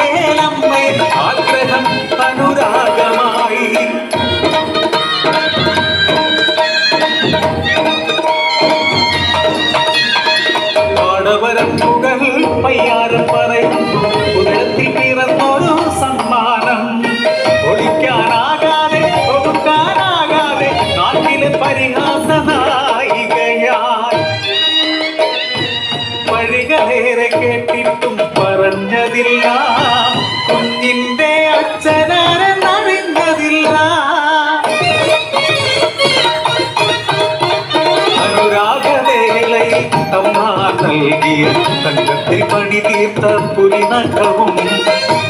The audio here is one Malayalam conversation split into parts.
വേലമ്മേ ആഗ്രഹം അനുരാഗമായി പാടവരമ്പുകൾ പയ്യാരം പറയുന്നു ഉദരത്തിൽ പിറന്നൊരു സമ്മാനം ഒളിക്കാനാകാതെ ഒതുക്കാനാകാതെ നാട്ടിലെ പരിഹാസ നായികയായി വഴികളേറെ കേട്ടിട്ടും പറഞ്ഞതില്ല കുഞ്ഞിന്റെ അച്ഛനാരെന്നറിഞ്ഞതില്ല അനുരാഗവേളയിൽ അമ്മ നൽകിയ തങ്കത്തിൽ പണി തീർത്ത പുലിനഖവും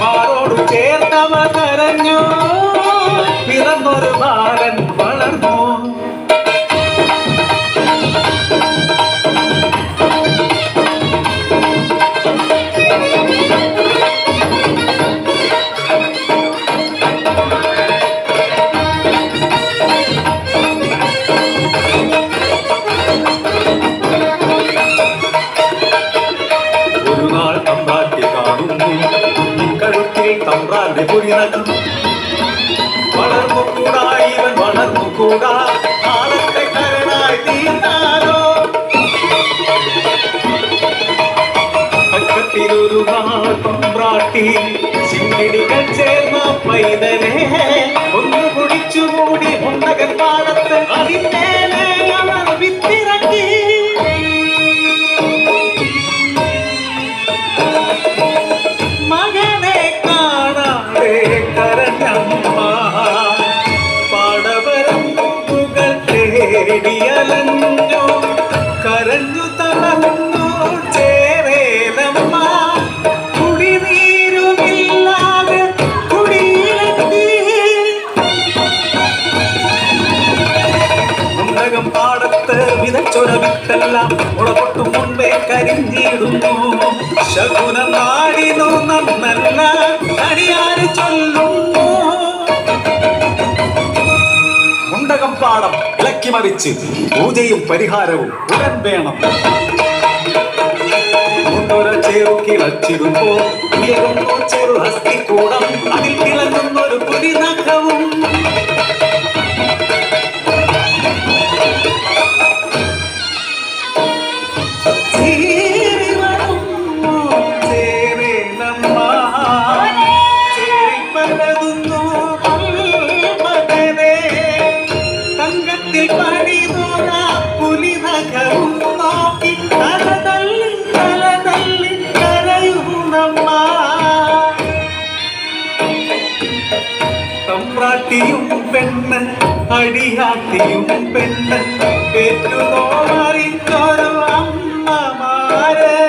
മാറോട് ചേർത്തവ കരഞ്ഞു പിറന്നൊരു ബാലൻ വളർന്നു തമ്പ്രാന്റെ പുലിനഖം വളർന്നുകൂടാ ഇവൻ വളർന്നുകൂടാ കാലത്തെ കരനായി തീർന്നാലോ പക്കത്തിലൊരു നാൾ തമ്പ്രാട്ടി ചിങ്കിടികൾ ചേർന്ന പൈതലേ ഒന്ന് കുടിച്ചുകൂടി ഉണ്ടകൻ പാടത്ത് അതിന്മേലെ അവർ വിത്തിറക്കി ടിയലഞ്ഞു കരഞ്ഞു തളർന്നു ചേരേലമ്മ കുടിനീരുമില്ലാതെ കുടിയിലെത്തി ഉണ്ടകം പാടത്ത് വിതച്ചൊര വിത്തെല്ലാം മുളപൊട്ടും മുൻപേ കരിഞ്ഞിടുന്നു ശകുനം നാടിനു നന്നല്ല അടിയാറ് ചൊല്ലുന്നു ഉണ്ടകം പാടം ഇളക്കി മറിച്ച് പൂജയും പരിഹാരവും ഉടൻ വേണം ചെറു കിളച്ചിടുമ്പോ ചെറു ഹസ്തിക്കൂടം അതിൽ തിളങ്ങുന്നൊരു പുലിനഖവും തമ്പ്രാട്ടിയും പെണ്ണ് അടിയാട്ടിയും പെണ്ണ് പെറ്റുനോറിഞ്ഞൊരു അമ്മമാര്